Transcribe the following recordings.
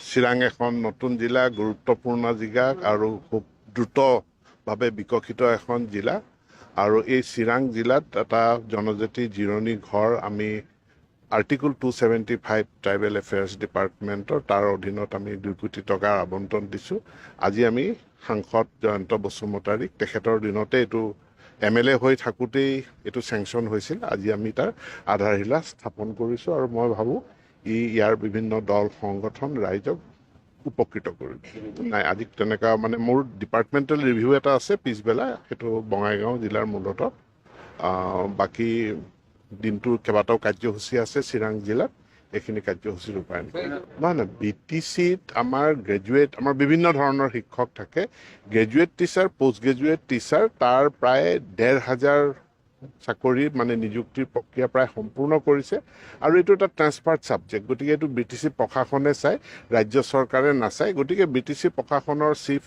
চিৰাং এখন নতুন জিলা, গুৰুত্বপূৰ্ণ জিলা আৰু খুব দ্ৰুতভাৱে বিকশিত এখন জিলা। আৰু এই চিৰাং জিলাত এটা জনজাতি জিৰণি ঘৰ আমি আৰ্টিকল 275 ট্ৰাইবেল এফেয়াৰ্ছ ডিপাৰ্টমেণ্টৰ তাৰ অধীনত আমি 2 কোটি টকাৰ আবণ্টন দিছোঁ। আজি আমি সাংসদ জয়ন্ত বসুমতাৰীক তেখেতৰ দিনতে এইটো MLA হৈ থাকোঁতেই এইটো চেংচন হৈছিল। আজি আমি তাৰ আধাৰশিলা স্থাপন কৰিছোঁ আৰু মই ভাবোঁ ইয়াৰ বিভিন্ন দল সংগঠন ৰাইজক উপকৃত কৰিব। নাই, আজি তেনেকুৱা মানে মোৰ ডিপাৰ্টমেণ্টেল ৰিভিউ এটা আছে পিছবেলা, সেইটো বঙাইগাঁও জিলাৰ মূলতঃ। বাকী দিনটোৰ কেইবাটাও কাৰ্যসূচী আছে চিৰাং জিলাত, এইখিনি কাৰ্যসূচী ৰূপায়ণ কৰে। নহয়, BTCত আমাৰ গ্ৰেজুৱেট, আমাৰ বিভিন্ন ধৰণৰ শিক্ষক থাকে। Graduate teacher, post graduate teacher, তাৰ প্ৰায় 1,500 চাকৰি মানে নিযুক্তিৰ প্ৰক্ৰিয়া প্ৰায় সম্পূৰ্ণ কৰিছে। আৰু এইটো এটা ট্ৰান্সফাৰ্ড ছাবজেক্ট, গতিকে এইটো BTC প্ৰশাসনে চায়, ৰাজ্য চৰকাৰে নাচায়। গতিকে BTC প্ৰশাসনৰ চিফ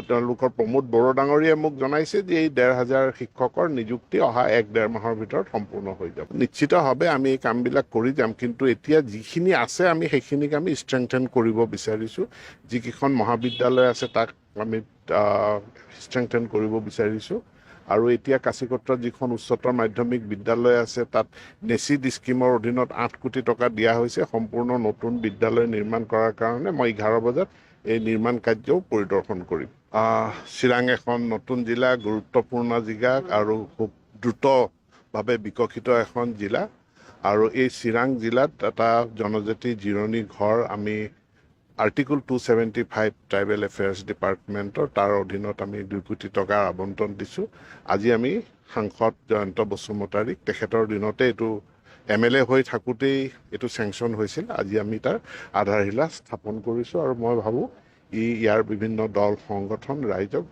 তেওঁলোকৰ প্ৰমোদ বড়ো ডাঙৰীয়াই মোক জনাইছে যে এই 1,500 শিক্ষকৰ নিযুক্তি অহা 1-1.5 মাহৰ ভিতৰত সম্পূৰ্ণ হৈ যাব। নিশ্চিতভাৱে আমি এই কামবিলাক কৰি যাম, কিন্তু এতিয়া যিখিনি আছে আমি সেইখিনিক আমি ষ্ট্ৰেংথেন কৰিব বিচাৰিছোঁ। যিকেইখন মহাবিদ্যালয় আছে তাক আমি ষ্ট্ৰেংথেন কৰিব বিচাৰিছোঁ। আৰু এতিয়া কাচিকত্ৰত যিখন উচ্চতৰ মাধ্যমিক বিদ্যালয় আছে তাত নেচিড স্কিমৰ অধীনত 8 কোটি টকা দিয়া হৈছে সম্পূৰ্ণ নতুন বিদ্যালয় নিৰ্মাণ কৰাৰ কাৰণে। মই 11 বজাত এই নিৰ্মাণ কাৰ্যও পৰিদৰ্শন কৰিম। চিৰাং এখন নতুন জিলা, গুৰুত্বপূৰ্ণ জিলা আৰু খুব দ্ৰুতভাৱে বিকশিত এখন জিলা। আৰু এই চিৰাং জিলাত এটা জনজাতি জিৰণি ঘৰ আমি আৰ্টিকল 275 ট্ৰাইবেল এফেয়াৰ্ছ ডিপাৰ্টমেণ্টৰ তাৰ অধীনত আমি 2 কোটি টকাৰ আবণ্টন দিছোঁ। আজি আমি সাংসদ জয়ন্ত বসুমতাৰীক তেখেতৰ দিনতে এইটো MLA হৈ থাকোঁতেই এইটো চেংচন হৈছিল। আজি আমি তাৰ আধাৰশিলা স্থাপন কৰিছোঁ আৰু মই ভাবোঁ ইয়াৰ বিভিন্ন দল সংগঠন ৰাইজক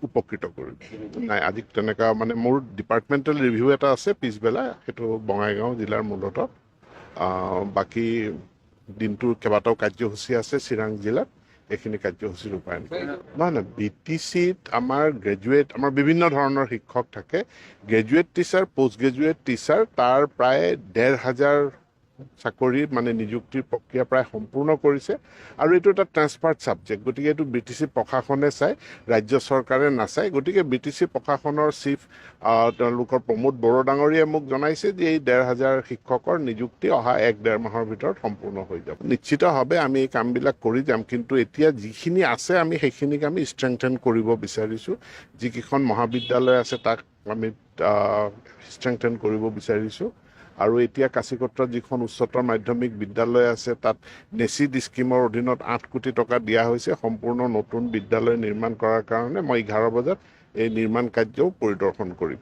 উপকৃত কৰিব। নাই, আজি তেনেকুৱা মানে মোৰ ডিপাৰ্টমেণ্টেল ৰিভিউ এটা আছে পিছবেলা, সেইটো বঙাইগাঁও জিলাৰ মূলতঃ। বাকী দিনটোৰ কেইবাটাও কাৰ্যসূচী আছে চিৰাং জিলাত, এইখিনি কাৰ্যসূচী ৰূপায়ণ কৰে। নহয়, BTCত আমাৰ গ্ৰেজুৱেট, আমাৰ বিভিন্ন ধৰণৰ শিক্ষক থাকে। Graduate teacher, post graduate teacher, তাৰ প্ৰায় 1,500 চাকৰি মানে নিযুক্তিৰ প্ৰক্ৰিয়া প্ৰায় সম্পূৰ্ণ কৰিছে। আৰু এইটো এটা ট্ৰান্সফাৰ্ড ছাবজেক্ট, গতিকে এইটো BTC প্ৰশাসনে চায়, ৰাজ্য চৰকাৰে নাচায়। গতিকে BTC প্ৰশাসনৰ চিফ তেওঁলোকৰ প্ৰমোদ বড়ো ডাঙৰীয়াই মোক জনাইছে যে এই 1,500 শিক্ষকৰ নিযুক্তি অহা 1-1.5 মাহৰ ভিতৰত সম্পূৰ্ণ হৈ যাব। নিশ্চিতভাৱে আমি এই কামবিলাক কৰি যাম, কিন্তু এতিয়া যিখিনি আছে আমি সেইখিনিক আমি ষ্ট্ৰেংথেন কৰিব বিচাৰিছোঁ। যিকেইখন মহাবিদ্যালয় আছে তাক আমি ষ্ট্ৰেংথেন কৰিব বিচাৰিছোঁ। আৰু এতিয়া কাচিকত্ৰত যিখন উচ্চতৰ মাধ্যমিক বিদ্যালয় আছে তাত নেচিড স্কিমৰ অধীনত 8 কোটি টকা দিয়া হৈছে সম্পূৰ্ণ নতুন বিদ্যালয় নিৰ্মাণ কৰাৰ কাৰণে। মই 11 বজাত এই নিৰ্মাণ কাৰ্যও পৰিদৰ্শন কৰিম।